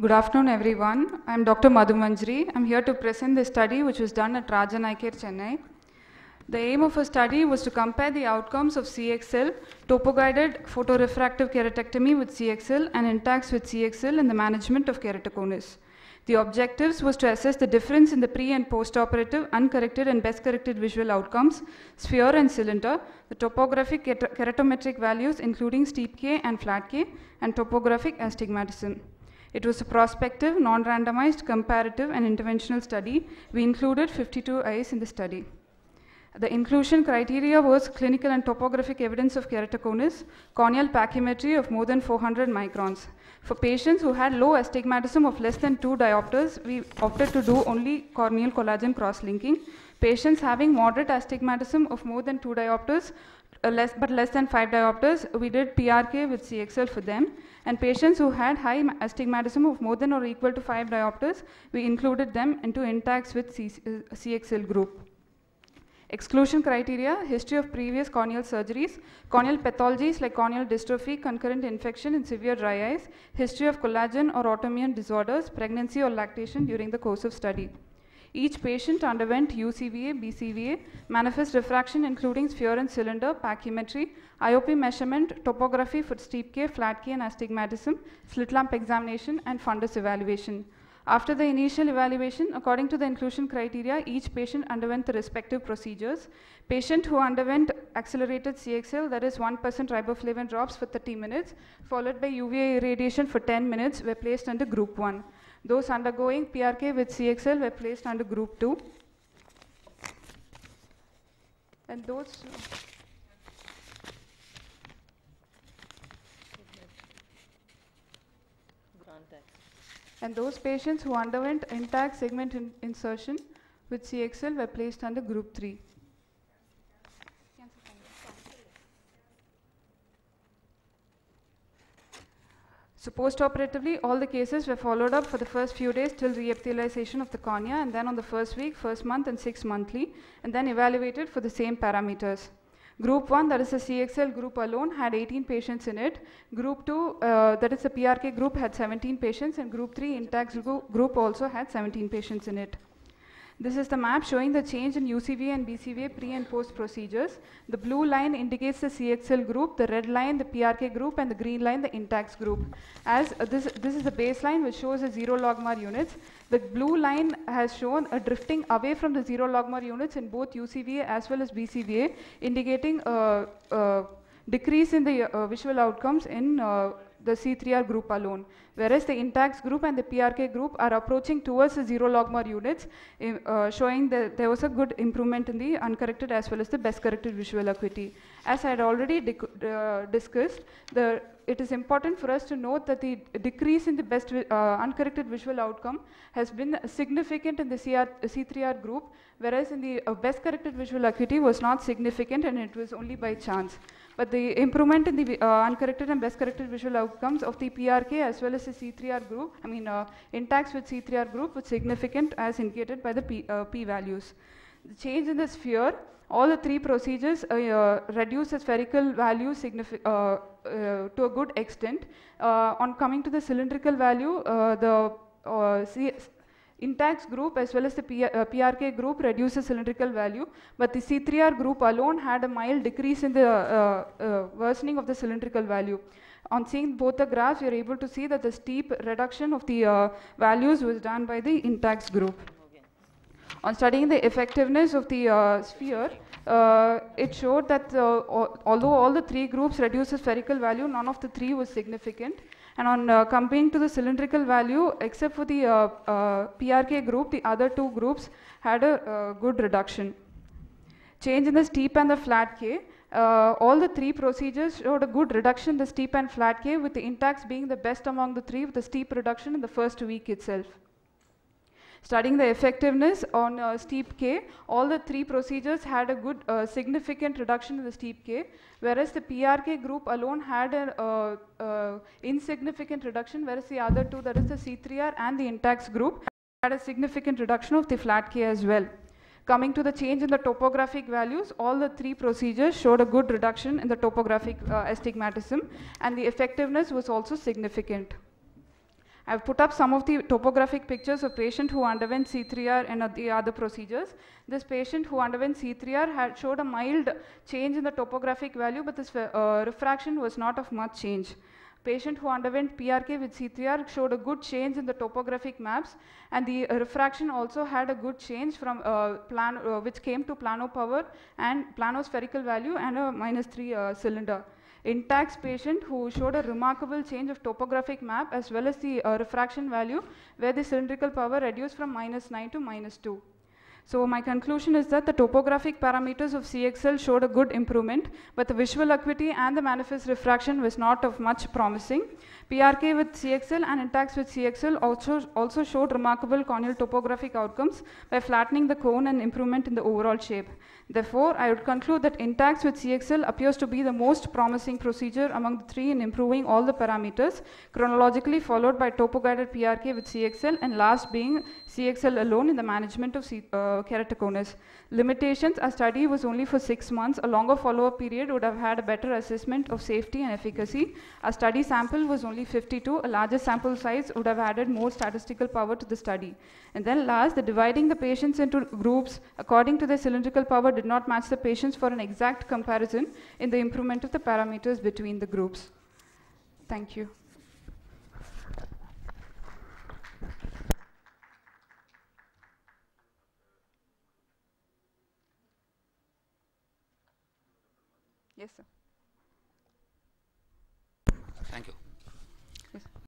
Good afternoon, everyone. I'm Dr. Madhu Manjari. I'm here to present the study which was done at Rajan Eye Care, Chennai. The aim of a study was to compare the outcomes of CXL, topo-guided photorefractive keratectomy with CXL and Intacs with CXL in the management of keratoconus. The objectives was to assess the difference in the pre- and post-operative uncorrected and best-corrected visual outcomes, sphere and cylinder, the topographic keratometric values including steep K and flat K, and topographic astigmatism. It was a prospective, non-randomized, comparative and interventional study. We included 52 eyes in the study. The inclusion criteria was clinical and topographic evidence of keratoconus, corneal pachymetry of more than 400 microns. For patients who had low astigmatism of less than 2 diopters, we opted to do only corneal collagen cross-linking. Patients having moderate astigmatism of more than 2 diopters, but less than 5 diopters, we did PRK with CXL for them. And patients who had high astigmatism of more than or equal to 5 diopters, we included them into Intacs with CXL group. Exclusion criteria: history of previous corneal surgeries, corneal pathologies like corneal dystrophy, concurrent infection and severe dry eyes, history of collagen or autoimmune disorders, pregnancy or lactation during the course of study. Each patient underwent UCVA, BCVA, manifest refraction including sphere and cylinder, pachymetry, IOP measurement, topography for steep K, flat K and astigmatism, slit lamp examination and fundus evaluation. After the initial evaluation, according to the inclusion criteria, each patient underwent the respective procedures. Patient who underwent accelerated CXL, that is 1% riboflavin drops for 30 minutes, followed by UVA irradiation for 10 minutes, were placed under group 1. Those undergoing PRK with CXL were placed under group 2. And those patients who underwent intact segment insertion with CXL were placed under group 3. So post-operatively, all the cases were followed up for the first few days till reepithelialization of the cornea, and then on the first week, first month and 6 monthly, and then evaluated for the same parameters. Group 1, that is the CXL group alone, had 18 patients in it. Group 2, that is the PRK group, had 17 patients, and group 3, Intacs group also had 17 patients in it. This is the map showing the change in UCVA and BCVA pre and post procedures. The blue line indicates the CXL group, the red line the PRK group, and the green line the Intacs group. As this is the baseline which shows the 0 logmar units. The blue line has shown a drifting away from the 0 logmar units in both UCVA as well as BCVA, indicating a decrease in the visual outcomes in the C3r group alone, whereas the Intacs group and the PRK group are approaching towards the 0 logmar units, showing that there was a good improvement in the uncorrected as well as the best corrected visual acuity. As I had already discussed, it is important for us to note that the decrease in the best uncorrected visual outcome has been significant in the C3r group, whereas in the best corrected visual acuity was not significant and it was only by chance. But the improvement in the uncorrected and best corrected visual outcomes of the PRK as well as the C3r group, Intacs with C3r group, was significant as indicated by the P values. The change in the sphere, all the 3 procedures reduce the spherical value to a good extent. On coming to the cylindrical value, Intacs group as well as the PRK group reduced the cylindrical value, but the C3r group alone had a mild decrease in the worsening of the cylindrical value. On seeing both the graphs, you are able to see that the steep reduction of the values was done by the Intacs group. On studying the effectiveness of the sphere, it showed that although all the 3 groups reduced the spherical value, none of the 3 was significant. And on comparing to the cylindrical value, except for the PRK group, the other 2 groups had a good reduction. Change in the steep and the flat K, all the 3 procedures showed a good reduction in the steep and flat K, with the Intacs being the best among the 3 with a steep reduction in the first week itself. Studying the effectiveness on steep K, all the 3 procedures had a good significant reduction in the steep K, whereas the PRK group alone had an insignificant reduction, whereas the other 2, that is the C3r and the Intacs group, had a significant reduction of the flat K as well. Coming to the change in the topographic values, all the 3 procedures showed a good reduction in the topographic astigmatism, and the effectiveness was also significant. I've put up some of the topographic pictures of patient who underwent C3r and the other procedures. This patient who underwent C3r had showed a mild change in the topographic value, but this refraction was not of much change. Patient who underwent PRK with C3r showed a good change in the topographic maps, and the refraction also had a good change from which came to plano power and planospherical value and a -3 cylinder. In tax patient who showed a remarkable change of topographic map as well as the refraction value, where the cylindrical power reduced from -9 to -2. So my conclusion is that the topographic parameters of CXL showed a good improvement, but the visual acuity and the manifest refraction was not of much promising. PRK with CXL and Intax with CXL also showed remarkable corneal topographic outcomes by flattening the cone and improvement in the overall shape. Therefore, I would conclude that Intax with CXL appears to be the most promising procedure among the three in improving all the parameters, chronologically followed by topo-guided PRK with CXL, and last being CXL alone in the management of keratoconus. Limitations: our study was only for 6 months. A longer follow-up period would have had a better assessment of safety and efficacy. Our study sample was only 52. A larger sample size would have added more statistical power to the study. And then last, dividing the patients into groups according to their cylindrical power did not match the patients for an exact comparison in the improvement of the parameters between the groups. Thank you. Yes, sir. Thank you.